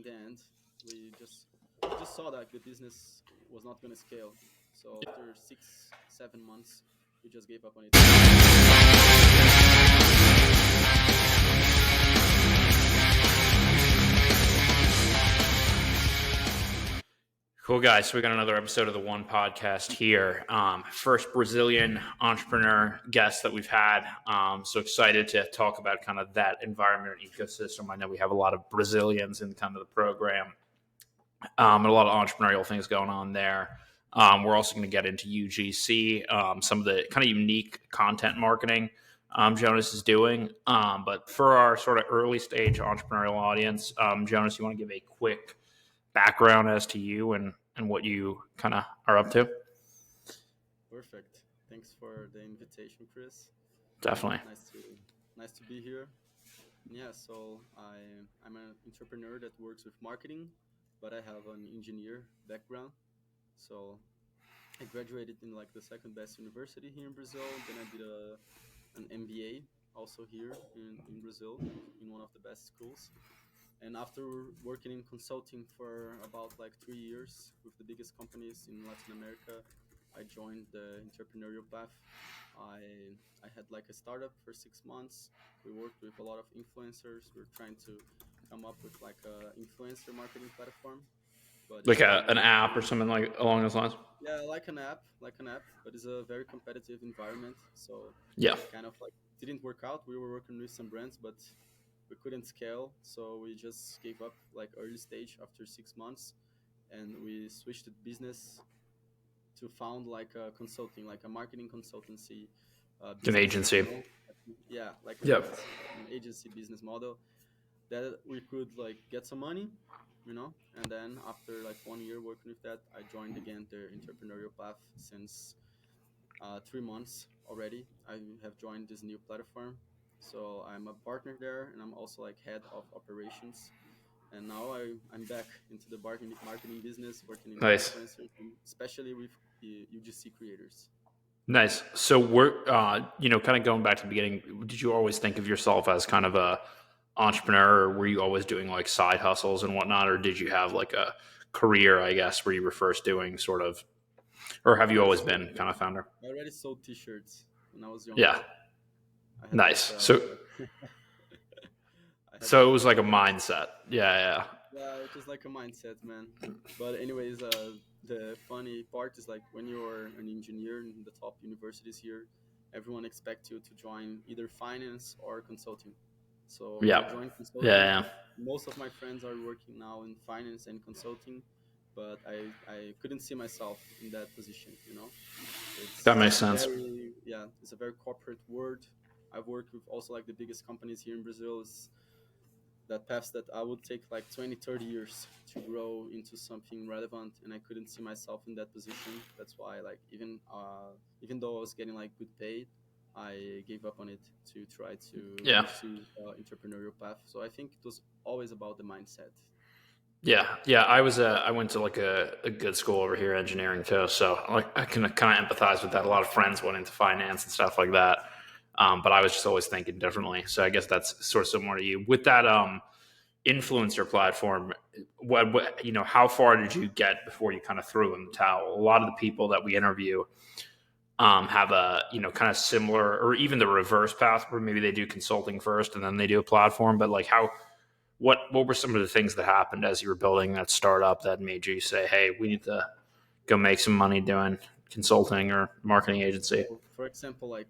the end, we just saw that the business was not going to scale. So after 6 7 months, we just gave up on it. Cool, guys. So we got another episode of the One Podcast here. First Brazilian entrepreneur guest that we've had. So excited to talk about kind of that environment and ecosystem. I know we have a lot of Brazilians in kind of the program, and a lot of entrepreneurial things going on there. We're also going to get into UGC, some of the kind of unique content marketing Jonas is doing. But for our sort of early stage entrepreneurial audience, Jonas, you want to give a quick background as to you and what you kind of are up to? Perfect. Thanks for the invitation, Chris. Definitely. Nice to be here. Yeah, so I'm an entrepreneur that works with marketing, but I have an engineer background. So I graduated in like the second best university here in Brazil. Then I did an MBA also here in Brazil in one of the best schools. And after working in consulting for about like 3 years with the biggest companies in Latin America, I joined the entrepreneurial path. I had like a startup for 6 months. We worked with a lot of influencers. We are trying to come up with like a influencer marketing platform, but Like it's very an app or something like along those lines? yeah, like an app, but it's a very competitive environment. So Yeah. kind of like didn't work out. We were working with some brands, but we couldn't scale, so we just gave up like early stage after 6 months, and we switched to business to found like a consulting, like a marketing consultancy An business. agency. Yeah, like Yep. an agency business model that we could like get some money, and then after like 1 year working with that, I joined again the entrepreneurial path since 3 months already. I have joined this new platform. So I'm a partner there, and I'm also like head of operations. And now I'm back into the marketing business, working in Nice. influencers, and especially with UGC creators. Nice. So we're, kind of going back to the beginning, did you always think of yourself as kind of a entrepreneur, or were you always doing like side hustles and whatnot? Or did you have like a career, I guess, where you were first doing sort of, or have I you already always sold, been kind of founder? I already sold T-shirts when I was Yeah. younger. I had like Nice. So, I had so it like was like a mindset. Yeah. yeah, it was like a mindset, man. But anyways, the funny part is like when you're an engineer in the top universities here, everyone expects you to join either finance or consulting. So I Yeah. joined consulting. Yeah. Most of my friends are working now in finance and consulting, but I couldn't see myself in that position. That It's makes sense. it's a very corporate world. I've worked with also like the biggest companies here in Brazil. Is that paths that I would take like 20, 30 years to grow into something relevant, and I couldn't see myself in that position. That's why like even though I was getting like good paid, I gave up on it to try to Yeah. pursue entrepreneurial path. So I think it was always about the mindset. Yeah. I went to like a good school over here, engineering too. So like I can kind of empathize with that. A lot of friends went into finance and stuff like that. But I was just always thinking differently. So I guess that's sort of similar to you. With that influencer platform, how far did you get before you kind of threw in the towel? A lot of the people that we interview have a kind of similar, or even the reverse path, where maybe they do consulting first and then they do a platform. But like what were some of the things that happened as you were building that startup that made you say, hey, we need to go make some money doing consulting or marketing agency? So, for example, like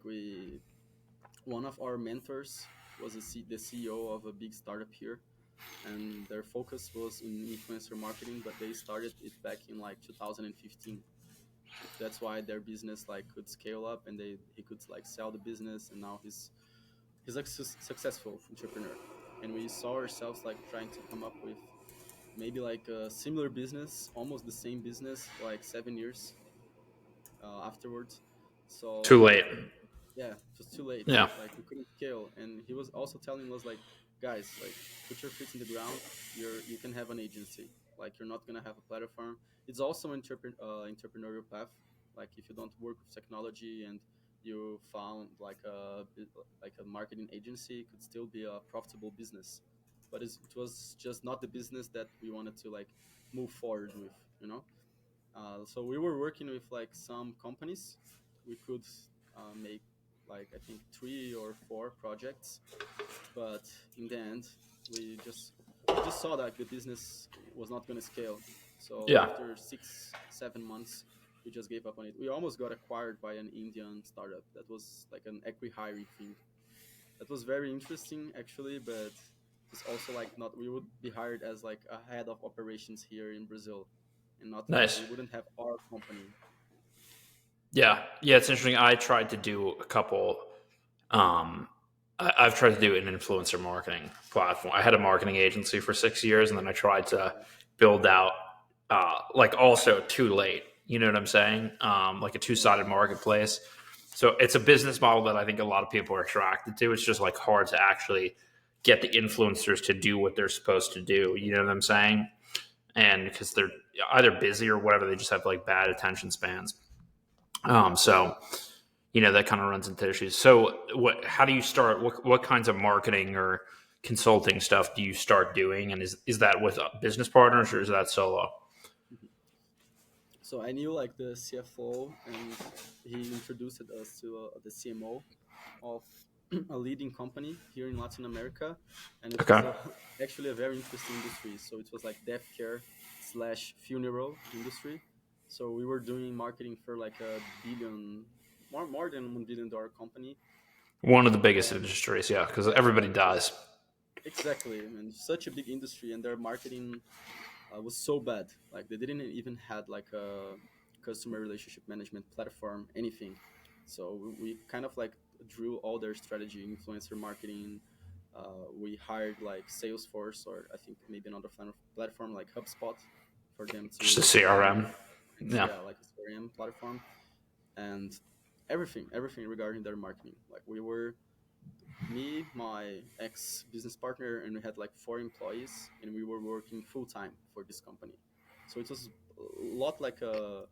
one of our mentors was the CEO of a big startup here, and their focus was in influencer marketing, but they started it back in like 2015. That's why their business like could scale up, and he could like sell the business, and now he's a successful entrepreneur. And we saw ourselves like trying to come up with maybe like a similar business, almost the same business, like 7 years afterwards. Too So late. yeah, just too late. Yeah. Like we couldn't scale, and he was also telling us like, guys, like put your feet in the ground. You can have an agency. Like you're not gonna have a platform. It's also an entrepreneurial path. Like if you don't work with technology and you found like a marketing agency, it could still be a profitable business. but it was just not the business that we wanted to like move forward with, you know. So we were working with like some companies. We could make like I think 3 or 4 projects, but in the end, we just saw that the business was not going to scale. So Yeah. after 6 7 months, we just gave up on it. We almost got acquired by an Indian startup that was like an equi-hiring thing. That was very interesting actually, but it's also like not we would be hired as like a head of operations here in Brazil, and not Nice. we wouldn't have our company. Yeah. Yeah. It's interesting. I tried to do a couple. Um, I've tried to do an influencer marketing platform. I had a marketing agency for 6 years, and then I tried to build out, like, also too late. You know what I'm saying? Like a two-sided marketplace. So it's a business model that I think a lot of people are attracted to. It's just like hard to actually get the influencers to do what they're supposed to do. You know what I'm saying? And because they're either busy or whatever, they just have like bad attention spans. So that kind of runs into issues. So what? How do you start? What kinds of marketing or consulting stuff do you start doing? And is that with business partners or is that solo? So I knew like the CFO, and he introduced us to the CMO of a leading company here in Latin America, and it was Okay. actually a very interesting industry. So it was like death care slash funeral industry. So we were doing marketing for like a billion, more than $1 billion company. One of the biggest And industries, yeah, because yeah, everybody like dies. exactly, and such a big industry, and their marketing was so bad. Like they didn't even had like a customer relationship management platform, anything. So we kind of like drew all their strategy, influencer marketing. We hired like Salesforce, or I think maybe another platform like HubSpot for them Just a to manage. CRM. And Yeah. yeah, like a CRM platform, and everything regarding their marketing. Like we were me, my ex business partner, and we had like 4 employees, and we were working full time for this company. So it was a lot like a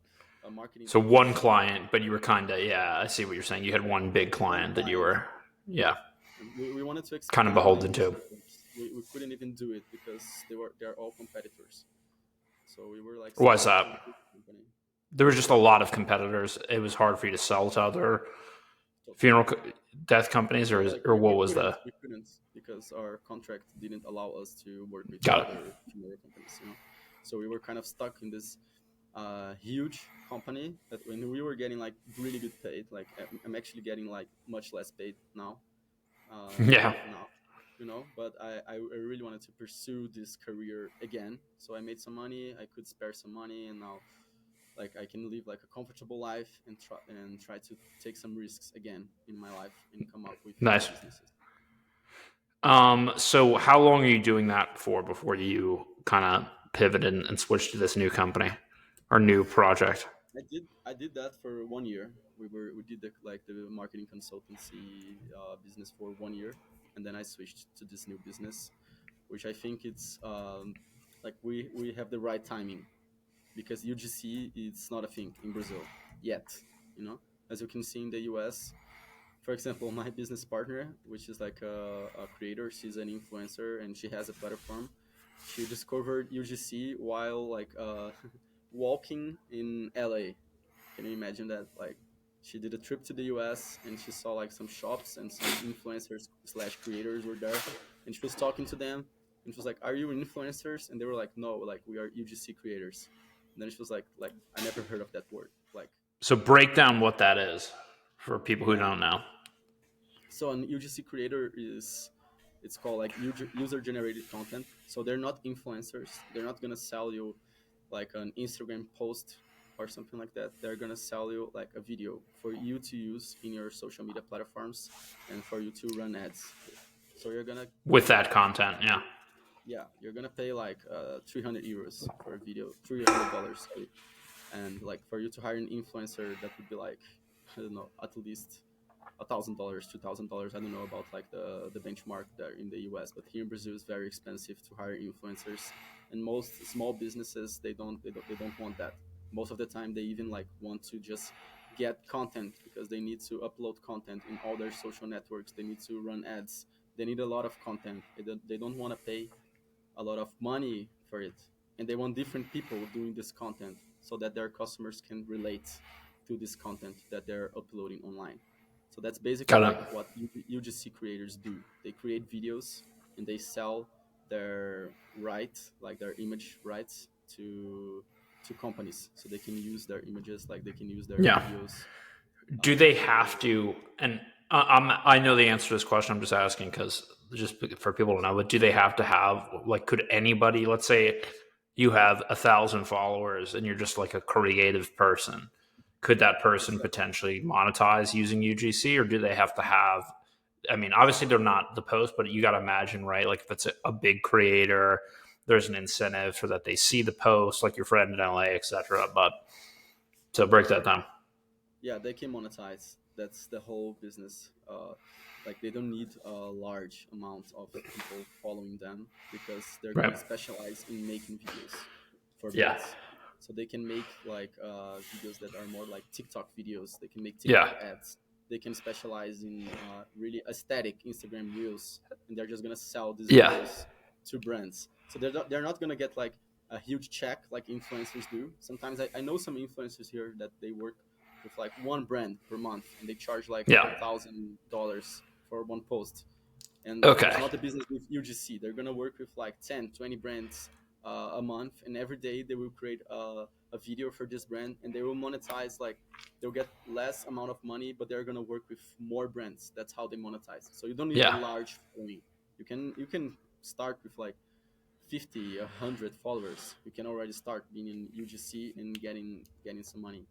marketing So that was one client, but you were kind of, yeah, I see what you're saying. You had one big one client that you client. were, yeah, And we wanted to kind of expand our beholden industry, to. but we couldn't even do it because they're all competitors. So we were like Why is stuck that? with this company. There was just a lot of competitors. It was hard for you to sell to other funeral Totally. death companies, Yeah, like or what we was couldn't the? we couldn't because our contract didn't allow us to work with Got it. other funeral companies. So we were kind of stuck in this huge company that when we were getting like really good paid, like I'm actually getting like much less paid now, Yeah, but I really wanted to pursue this career again. So I made some money, I could spare some money, and now like I can live like a comfortable life and try to take some risks again in my life and come up with new nice. businesses. So how long are you doing that for before you kind of pivot and switch to this new company or new project? I did that for 1 year. We did the marketing consultancy business for 1 year, and then I switched to this new business, which I think it's like we have the right timing because UGC is not a thing in Brazil yet. As you can see in the US, for example, my business partner, which is like a creator, she's an influencer and she has a platform. She discovered UGC while like walking in LA. Can you imagine that? Like, she did a trip to the US and she saw like some shops and some influencers slash creators were there, and she was talking to them, and she was like, "Are you influencers?" And they were like, "No, like we are UGC creators." And then she was like, "I never heard of that word." Like, So break down what that is for people who yeah. don't know. So an UGC creator is it's called like user generated content. So they're not influencers. They're not gonna sell you like an Instagram post or something like that. They're gonna sell you like a video for you to use in your social media platforms and for you to run ads with. So you're gonna With pay that like content, yeah. yeah, you're gonna pay like 300 euros for a video, $300, sorry. And like for you to hire an influencer, that would be like I don't know, at least $1,000, $2,000. I don't know about like the benchmark there in the US, but here in Brazil it's very expensive to hire influencers, and most small businesses they don't want that. Most of the time they even like want to just get content because they need to upload content in all their social networks. They need to run ads. they need a lot of content. They don't want to pay a lot of money for it, and they want different people doing this content so that their customers can relate to this content that they're uploading online. So that's basically Got like it. what UGC creators do. They create videos and they sell their like their image rights to companies, so they can use their images, like they can use their Yeah. videos Do they have for. to? And I know the answer to this question. I'm just asking because just for people to know. But do they have to have like? Could anybody? Let's say you have 1,000 followers and you're just like a creative person. Could that person Exactly. potentially monetize using UGC, or do they have to have? I mean, obviously they're not the post, but you got to imagine, right? Like if it's a big creator, there's an incentive so that they see the post, like your friend in LA, etc. But so break that down. Yeah, they can monetize. That's the whole business. Like they don't need a large amount of people following them because they're Right. gonna specialize in making videos for Yeah. brands. So they can make like videos that are more like TikTok videos. They can make TikTok Yeah. ads. They can specialize in really aesthetic Instagram reels, and they're just gonna sell these Yeah. videos to brands. So they're not gonna get like a huge check like influencers do. Sometimes I know some influencers here that they work with like one brand per month, and they charge like Yeah. $1,000 for one post. And it's Okay. not a business with UGC. They're gonna work with like 10, 20 brands a month, and every day they will create a video for this brand, and they will monetize. Like they'll get less amount of money, but they're gonna work with more brands. That's how they monetize. So you don't need a Yeah. large following. You can start with like 50, 100 followers. You can already start being in UGC and getting some money.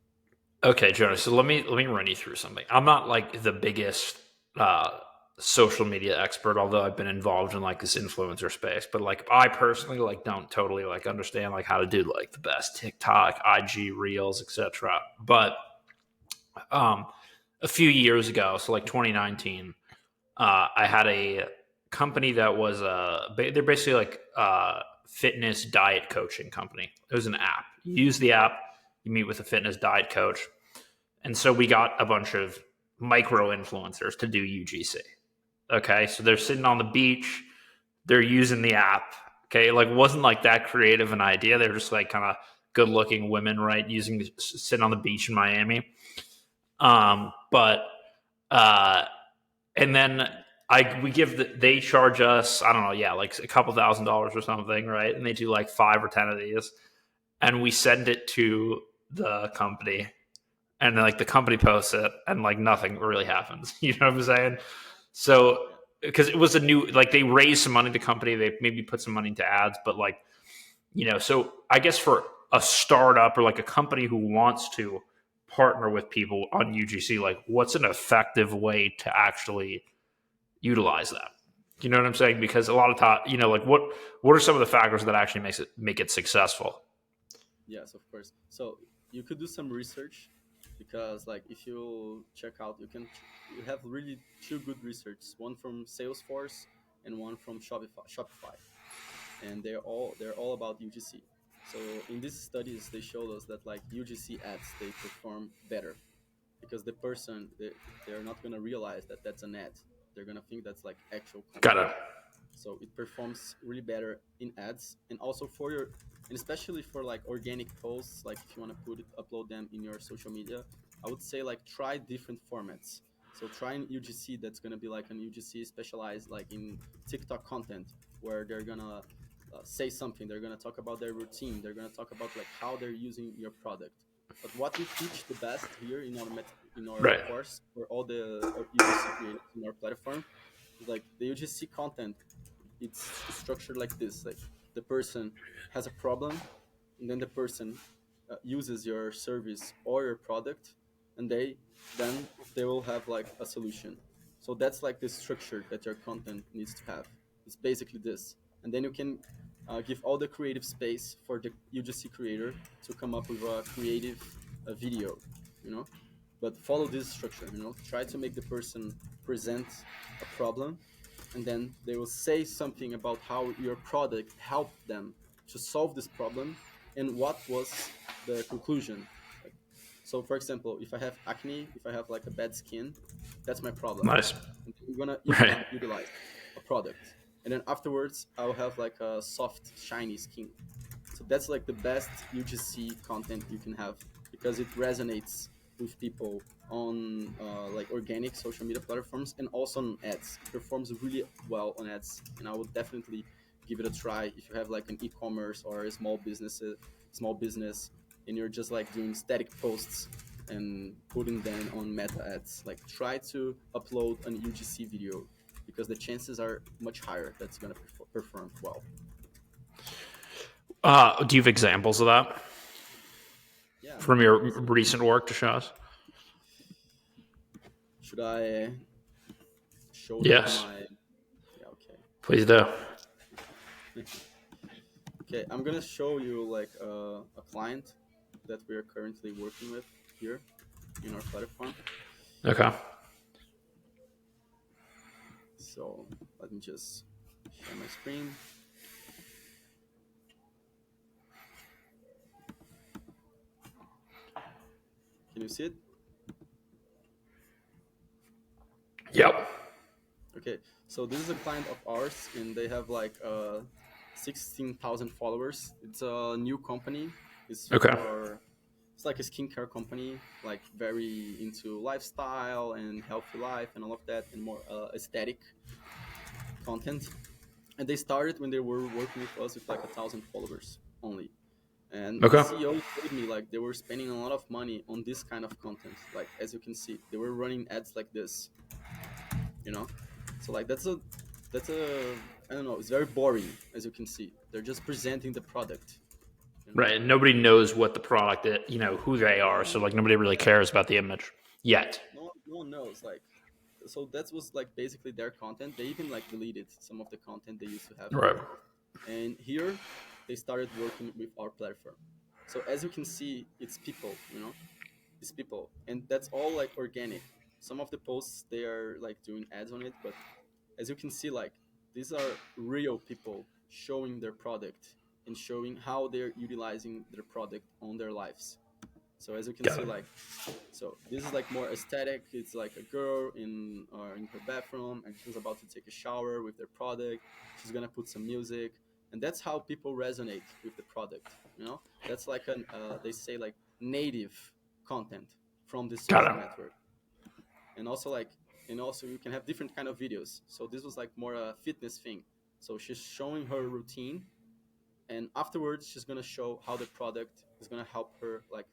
Okay, Jonas. So let me run you through something. I'm not like the biggest uh, social media expert, although I've been involved in like this influencer space. But like I personally like don't totally like understand like how to do like the best TikTok, IG reels, etc. But um, a few years ago, so like 2019, I had a company that was they're basically like fitness diet coaching company. It was an app. You use the app, you meet with a fitness diet coach, and so we got a bunch of micro influencers to do UGC. Okay, so they're sitting on the beach, they're using the app. Okay, like it wasn't like that creative an idea. They're just like kind of good looking women, right? Using sitting on the beach in Miami. But uh, and then they charge us, I don't know, yeah, like a couple $1,000 or something, right? And they do like 5 or 10 of these, and we send it to the company, and then like the company posts it, and like nothing really happens. You know what I'm saying? So Yeah. because it was a new, like they raised some money to the company, they maybe put some money into ads, but like so I guess for a startup or like a company who wants to partner with people on UGC, like what's an effective way to actually utilize that? You know what I'm saying? Because a lot of time, like what are some of the factors that actually make it successful? Yes, of course. So you could do some research, because like if you check out, you have really two good research, one from Salesforce and one from Shopify, and they're all about UGC. So in these studies, they showed us that like UGC ads, they perform better because they're not gonna realize that that's an ad. They're gonna think that's like actual Got content. it. So it performs really better in ads, and also and especially for like organic posts, like if you want to upload them in your social media, I would say like try different formats. So try an UGC that's going to be like an UGC specialized like in TikTok content, where they're going to say something, they're going to talk about their routine, they're going to talk about like how they're using your product. But what we teach the best here in our Right. course for all the UGC creators in our platform is like the UGC content. It's structured like this: like the person has a problem, and then the person uses your service or your product, and then they will have like a solution. So that's like the structure that your content needs to have. It's basically this, and then you can give all the creative space for the UGC creator to come up with a creative video, you know. But follow this structure, try to make the person present a problem, and then they will say something about how your product helped them to solve this problem, and what was the conclusion. Like, so for example, if I have acne, if I have like a bad skin, that's my problem, Nice. and we're gonna Right. utilize a product, and then afterwards I'll have like a soft shiny skin. So that's like the best UGC content you can have because it resonates with people on like organic social media platforms and also on ads. It performs really well on ads, and I would definitely give it a try if you have like an e-commerce or a small business, and you're just like doing static posts and putting them on meta ads. Like try to upload an UGC video because the chances are much higher that's gonna perform well. Do you have examples of that Yeah. from your So recent work to show us? should I show here Yes, my? Yeah, okay. please do. Okay, I'm gonna show you like a client that we are currently working with here in our platform. Okay. So let me just share my screen. Can you see it? Yep. Okay, so this is a client of ours, and they have like 16,000 followers. It's a new company. It's Okay. for it's like a skincare company, like very into lifestyle and healthy life and all of that, and more aesthetic content. And they started when they were working with us with like 1,000 followers only. And the Okay. CEO told me like they were spending a lot of money on this kind of content. Like as you can see, they were running ads like this, you know. So like that's a I don't know. It's very boring as you can see. They're just presenting the product, you know. Right. And nobody knows what the product is, who they are. So like nobody really Yeah, cares about the image yet. no one knows like. So that was like basically their content. They even like deleted some of the content they used to have Right. there. And here they started working with our platform. So as you can see, it's people, it's people, and that's all like organic. Some of the posts they are like doing ads on it, but as you can see, like these are real people showing their product and showing how they're utilizing their product on their lives. So as you can Got see, it. like so this is like more aesthetic. It's like a girl in her bathroom, and she's about to take a shower with their product. She's gonna put some music, and that's how people resonate with the product. That's like an they say like native content from the Got social it. network, and also like and also you can have different kind of videos. So this was like more a fitness thing. So she's showing her routine, and afterwards she's gonna show how the product is gonna help her like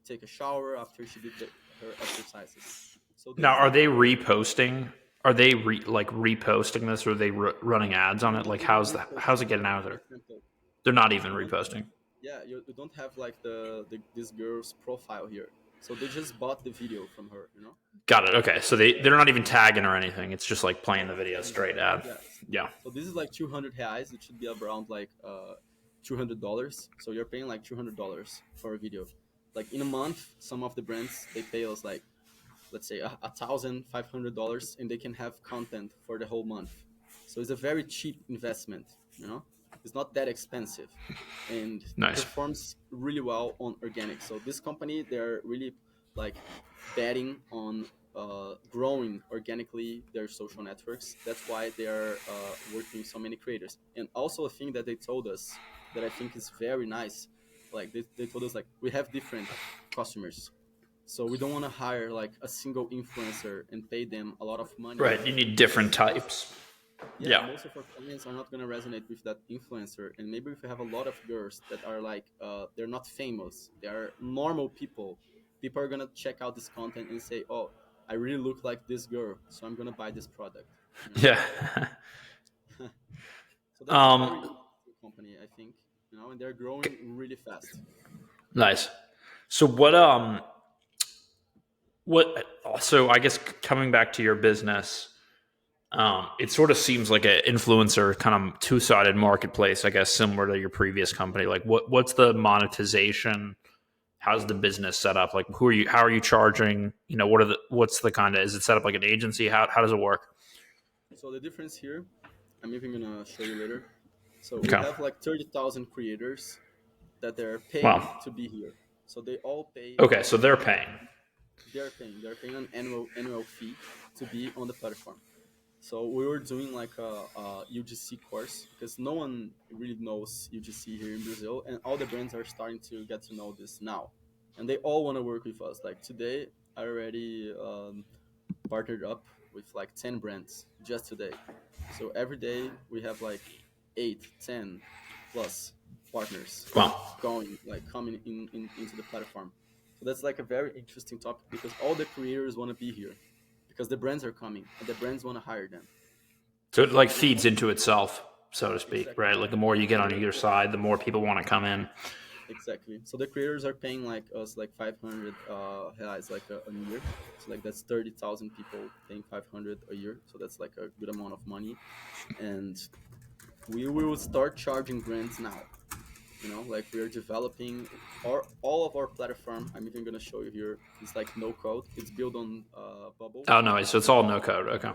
take a shower after she did her exercises. So this Now, is are like they a very reposting? Are they like reposting this, or are they running ads on they're it? not Like, even how's reposting. it getting Like out for there? example, They're not even you don't have reposting. yeah you don't have like this girl's profile here. So they just bought the video from her. Got it. Okay, so they're not even tagging or anything. It's just like playing They're the not video tagging. straight ad. Yeah. Yeah. So this is like 200 reais. It should be around like $200. So you're paying like $200 for a video. Like in a month, some of the brands they pay us like let's say $1,500, and they can have content for the whole month. So it's a very cheap investment. It's not that expensive, and it Nice. performs really well on organic. So this company they're really like betting on growing organically their social networks. That's why they're working with so many creators. And also a thing that they told us that I think is very nice, like they told us like we have different customers, so we don't want to hire like a single influencer and pay them a lot of money Right. You need different because types. yeah, Yeah. most of our clients are not going to resonate with that influencer. And maybe if we have a lot of girls that are like they're not famous, they are normal people are going to check out this content and say, oh, I really look like this girl, so I'm going to buy this product you know Yeah. so that's a very um. company, I think, and they're growing really fast. Nice. So what? So I guess coming back to your business, it sort of seems like an influencer kind of two-sided marketplace, I guess, similar to your previous company. Like, what's the monetization? How's the business set up? Like, who are you? How are you charging? What's the kind of? Is it set up like an agency? How does it work? So the difference here, I'm even going to show you later. So we Okay. have like 30,000 creators that they're paying Wow. to be here. So they all pay Okay, like so they're paying. they're paying an annual fee to be on the platform. So we were doing like a UGC course because no one really knows UGC here in Brazil, and all the brands are starting to get to know this now, and they all want to work with us. Like today, I already partnered up with like 10 brands just today. So every day we have like 8, 10 plus partners Wow. going like coming into the platform. So that's like a very interesting topic because all the creators want to be here because the brands are coming and the brands want to hire them. So it So like you know feeds into itself, so to speak, exactly. right? Like the more you So get on either side, the more people want to come in. exactly. So the creators are paying like us like 500 reais like a year. So like that's 30,000 people paying 500 a year. So that's like a good amount of money, and we will start charging brands now. You know, like we are developing all of our platform. I'm even gonna show you here. It's like no code. It's built on Bubble. Oh no, so it's all no code. Okay.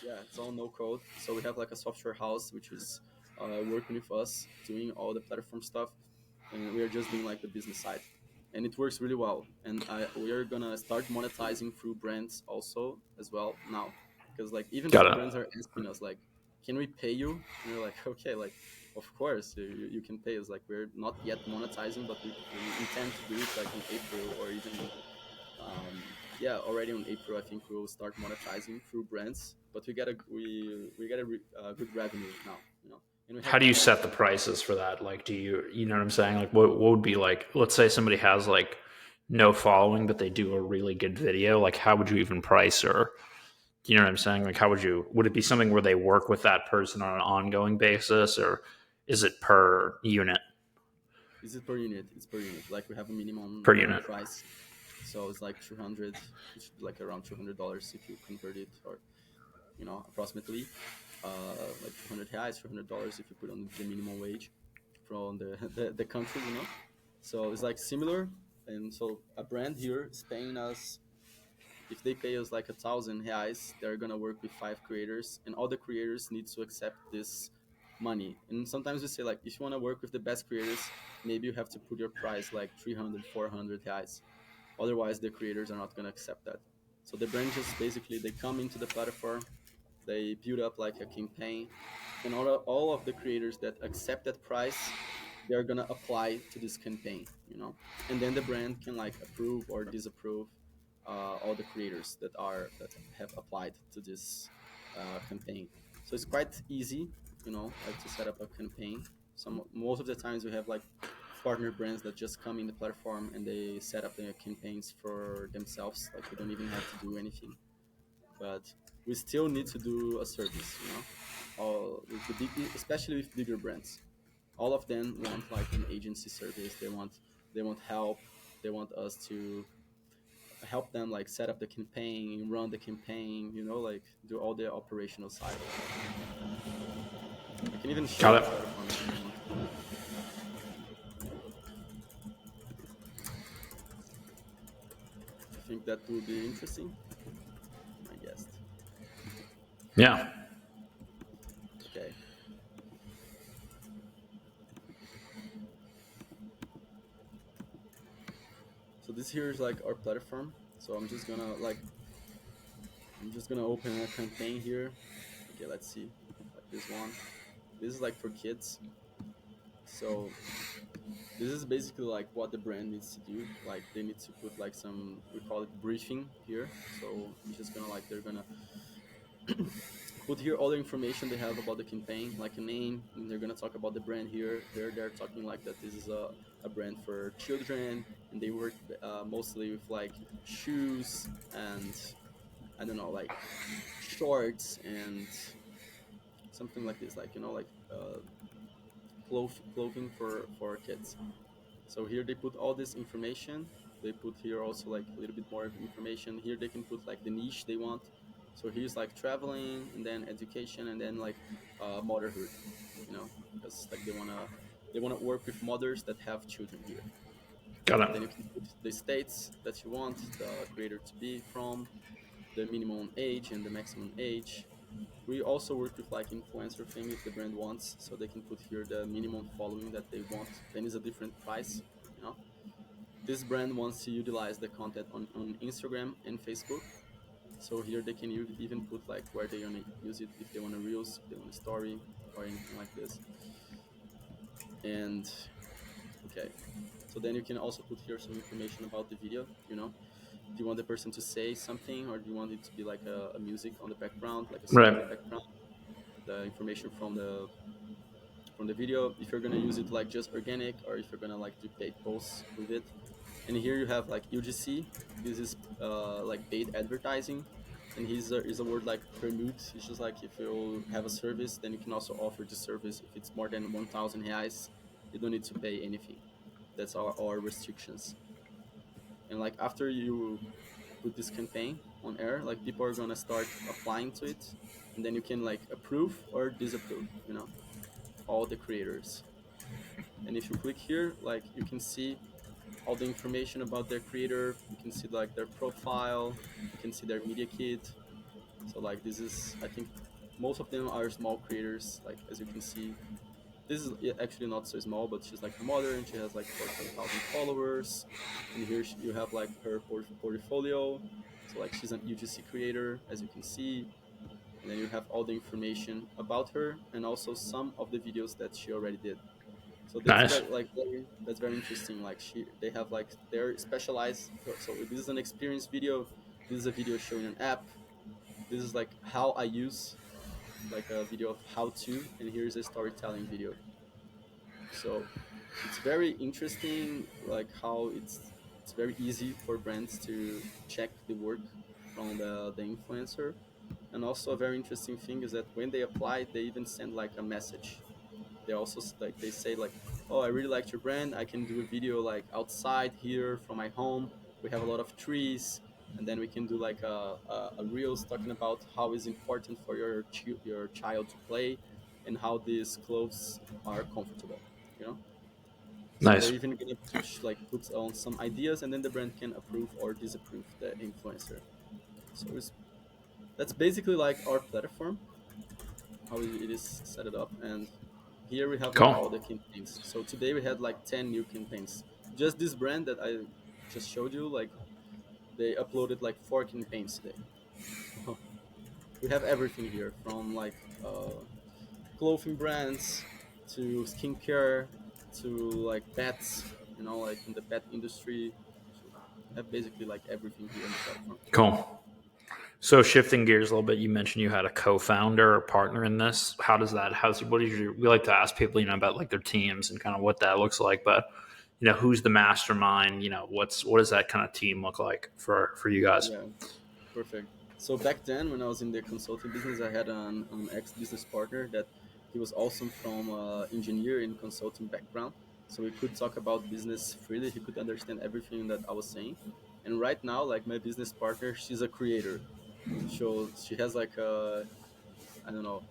Yeah, it's all no code. So we have like a software house which is working with us, doing all the platform stuff, and we are just doing like the business side, and it works really well. And we are gonna start monetizing through brands also as well now, because like even Got some it. brands are asking us like, can we pay you? And we're like, okay, like of course you can pay us. Like we're not yet monetizing, but we intend to do it like in April or even yeah, already in April, I think we'll start monetizing through brands. But we get a good revenue now, you know, and we have How do a you lot of set the prices for that? Like, do you know what I'm saying? Like, what would be like? Let's say somebody has like no following, but they do a really good video. Like, how would you even price, or you know what I'm saying? Like, how would it be something where they work with that person on an ongoing basis, or is it per unit? is it per unit? It's per unit. Like we have a minimum Per unit. price, so it's like 200. It should be like around $200 if you convert it, or you know, approximately like 200 reais, $200 if you put on the minimum wage from the country, you know. So it's like similar, and so a brand here is paying us. If they pay us like 1,000 reais, they're gonna work with 5 creators, and all the creators need to accept this money. And sometimes we say like, if you want to work with the best creators, maybe you have to put your price like 300, 400 reais. Otherwise, the creators are not gonna accept that. So the brand just basically they come into the platform, they build up like a campaign, and all of the creators that accept that price, they're gonna apply to this campaign, you know, and then the brand can like approve or disapprove all the creators that have applied to this campaign. So it's quite easy, you know, like to set up a campaign. Some Most of the times we have like partner brands that just come in the platform and they set up their campaigns for themselves. Like we don't even have to do anything, but we still need to do a service, you know, all with the big, especially with bigger brands. All of them want like an agency service. They want help. They want us to help them like set up the campaign, run the campaign, you know, like do all the operational side. I can even share Got the it. platform if you want. I think that would be interesting, my guest. Yeah. Okay, so this here is like our platform. So I'm just gonna open a campaign here. Okay, let's see, like this one. This is like for kids. So this is basically like what the brand needs to do. Like they need to put like some, we call it briefing here. So it's just gonna like they're gonna put here all the information they have about the campaign, like a name, and they're gonna talk about the brand here. They're talking like that this is a brand for children, and they work mostly with like shoes and I don't know, like shorts and something like this, like you know, like clothing for kids. So here they put all this information. They put here also like a little bit more information. Here they can put like the niche they want. So here's like traveling, and then education, and then like motherhood. You know, because like they wanna work with mothers that have children here. Got And it. then you can put the states that you want the creator to be from, the minimum age and the maximum age. We also work with like influencer thing if the brand wants, so they can put here the minimum following that they want. Then is a different price, you know. This brand wants to utilize the content on Instagram and Facebook. So here they can even put like where they want to use it, if they want a reels, if they want a story, or anything like this. And okay, so then you can also put here some information about the video. Do you want the person to say something, or do you want it to be like a music on the background, like a song on Right. the background? The information from the video, if you're gonna use it like just organic, or if you're gonna like do paid posts with it. And here you have like UGC. This is like paid advertising, and is a word like permute. It's just like if you have a service, then you can also offer the service. If it's more than 1,000 reais, you don't need to pay anything. That's our restrictions. And like after you put this campaign on air, like people are gonna start applying to it, and then you can like approve or disapprove. All the creators. And if you click here, like you can see all the information about their creator. You can see like their profile. You can see their media kit. So like this is, I think, most of them are small creators. Like as you can see, this is actually not so small, but she's like a mother and she has like 14,000 followers. And here you have like her portfolio. So like she's an UGC creator, as you can see. And then you have all the information about her and also some of the videos that she already did. So that's Nice. very like that's very interesting. Like they have like they're specialized. So this is an experience video. This is a video showing an app. This is like how I use, like a video of how to, and here's a storytelling video. So it's very interesting, like how it's very easy for brands to check the work from the influencer. And also a very interesting thing is that when they apply, they even send like a message. They also like they say like, oh, I really liked your brand, I can do a video like outside here from my home, we have a lot of trees, and then we can do like a reels talking about how is important for your child to play, and how these clothes are comfortable you know so they're Nice. even gonna like put on some ideas, and then the brand can approve or disapprove the influencer. So that's basically like our platform, how it is set it up. And here we have like all Cool. the campaigns. So today we had like 10 new campaigns. Just this brand that I just showed you, like they uploaded like 4 campaigns today. So we have everything here, from like clothing brands to skincare to like pets, like in the pet industry. So we have basically like everything here on the platform. Cool. So shifting gears a little bit, you mentioned you had a co-founder or partner in this. How does that? What is your? We like to ask people, about like their teams and kind of what that looks like. But who's the mastermind? What does that kind of team look like for you guys? Yeah, perfect. So back then, when I was in the consulting business, I had an ex-business partner that he was also from engineer and consulting background. So we could talk about business freely. He could understand everything that I was saying. And right now, like my business partner, she's a creator. So she has like I don't know,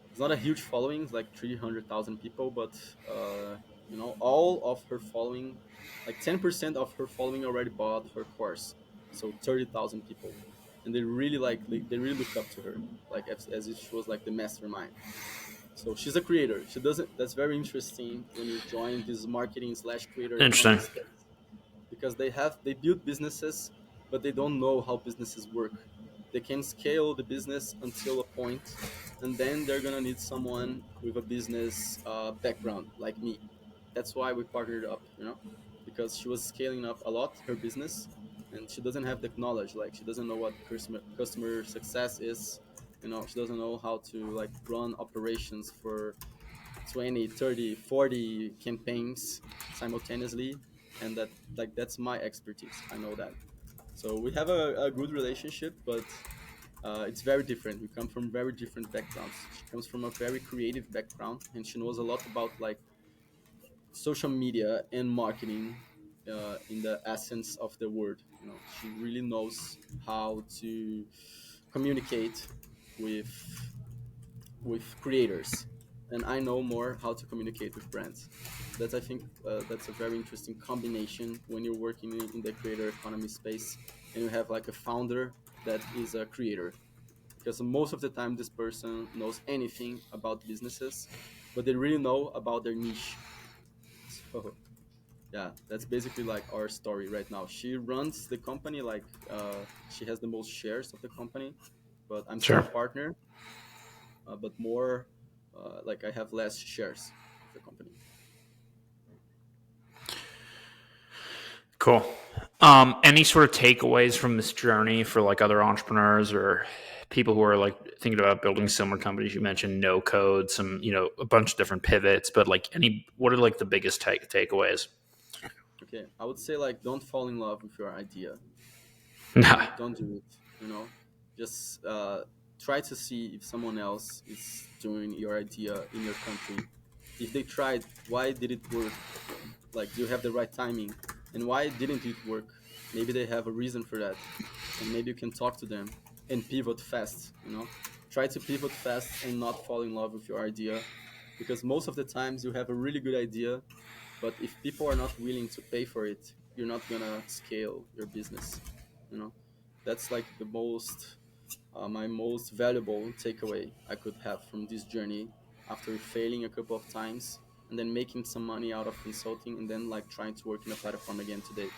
it's not a huge following, it's like 300,000 people, but all of her following, like 10% of her following already bought her course. So 30,000 people. And they really they really look up to her, like as if she was like the mastermind. So she's a creator. She doesn't That's very interesting when you join this marketing slash creator economy Interesting. space, because they build businesses, but they don't know how businesses work. They can scale the business until a point, and then they're gonna need someone with a business background like me. That's why we partnered up, because she was scaling up a lot her business, and she doesn't have the knowledge. Like she doesn't know what customer success is. She doesn't know how to like run operations for 20, 30, 40 campaigns simultaneously. And that's my expertise. I know that. So we have a good relationship, but it's very different. We come from very different backgrounds. She comes from a very creative background, and she knows a lot about like social media and marketing in the essence of the word. She really knows how to communicate with creators, and I know more how to communicate with brands. That's, I think, that's a very interesting combination when you're working in the creator economy space, and you have like a founder that is a creator, because most of the time this person knows anything about businesses, but they really know about their niche. So Yeah, that's basically like our story right now. She runs the company, like she has the most shares of the company, but I'm still a Sure. partner, but more like I have less shares of the company. Cool. Any sort of takeaways from this journey for like other entrepreneurs or people who are like thinking about building similar companies? You mentioned no code, some, a bunch of different pivots, but like what are like the biggest takeaways? Okay, I would say like don't fall in love with your idea. Nah. Don't do it. You know, just try to see if someone else is doing your idea in your country. If they tried, why did it work? Like, do you have the right timing? And why didn't it work? Maybe they have a reason for that, and maybe you can talk to them and pivot fast. Try to pivot fast and not fall in love with your idea, because most of the times you have a really good idea, but if people are not willing to pay for it, you're not gonna scale your business. you know that's like the most my most valuable takeaway I could have from this journey, after failing a couple of times and then making some money out of consulting, and then like trying to work in a platform again today.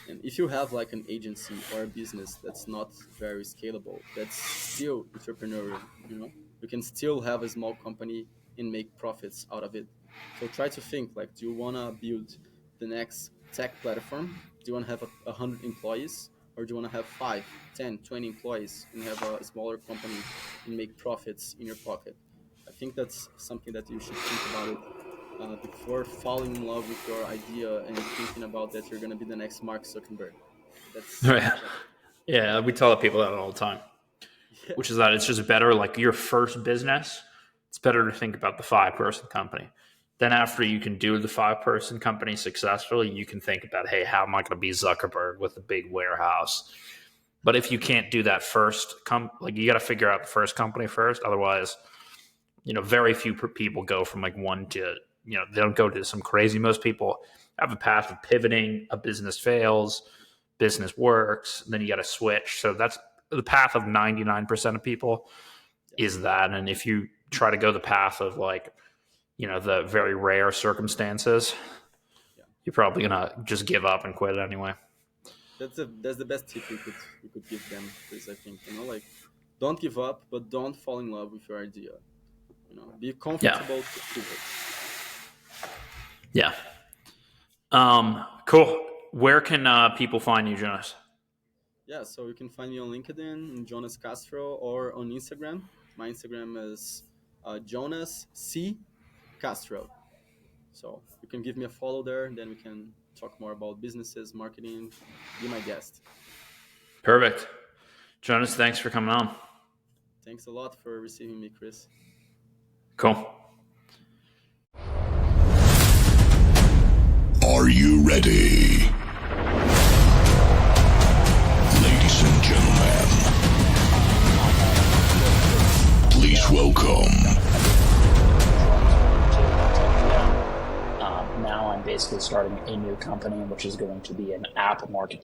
And if you have like an agency or a business that's not very scalable, that's still entrepreneurial. You can still have a small company and make profits out of it. So try to think, like, do you want to build the next tech platform? Do you want to have 100 employees, or do you want to have 5, 10, 20 employees and have a smaller company and make profits in your pocket? I think that's something that you should think about it before falling in love with your idea and thinking about that you're going to be the next Mark Zuckerberg. That's Yeah. like, Yeah, we tell people that all the time, yeah, which is that it's just better, like your first business, it's better to think about the 5-person company. Then after you can do the 5-person company successfully, you can think about, hey, how am I going to be Zuckerberg with a big warehouse? But if you can't do that first, like you got to figure out the first company first. Otherwise, very few people go from like one to, they don't go to some crazy. Most people have a path of pivoting, a business fails, business works, then you got to switch. So that's the path of 99% of people is that. And if you try to go the path of like, the very rare circumstances, yeah. you're probably going to just give up and quit anyway. That's the best tip you could give them, Chris. I think, like, don't give up, but don't fall in love with your idea. Be Yeah. comfortable to pivot. Yeah. Cool. Where can people find you, Jonas? Yeah, so you can find me on LinkedIn, Jonas Castro, or on Instagram. My Instagram is Jonas C Castro. So you can give me a follow there, and then we can talk more about businesses, marketing. Be my guest. Perfect. Jonas, thanks for coming on. Thanks a lot for receiving me, Chris. Cool. Are you ready? Ladies and gentlemen, please welcome. Now I'm basically starting a new company, which is going to be an app marketing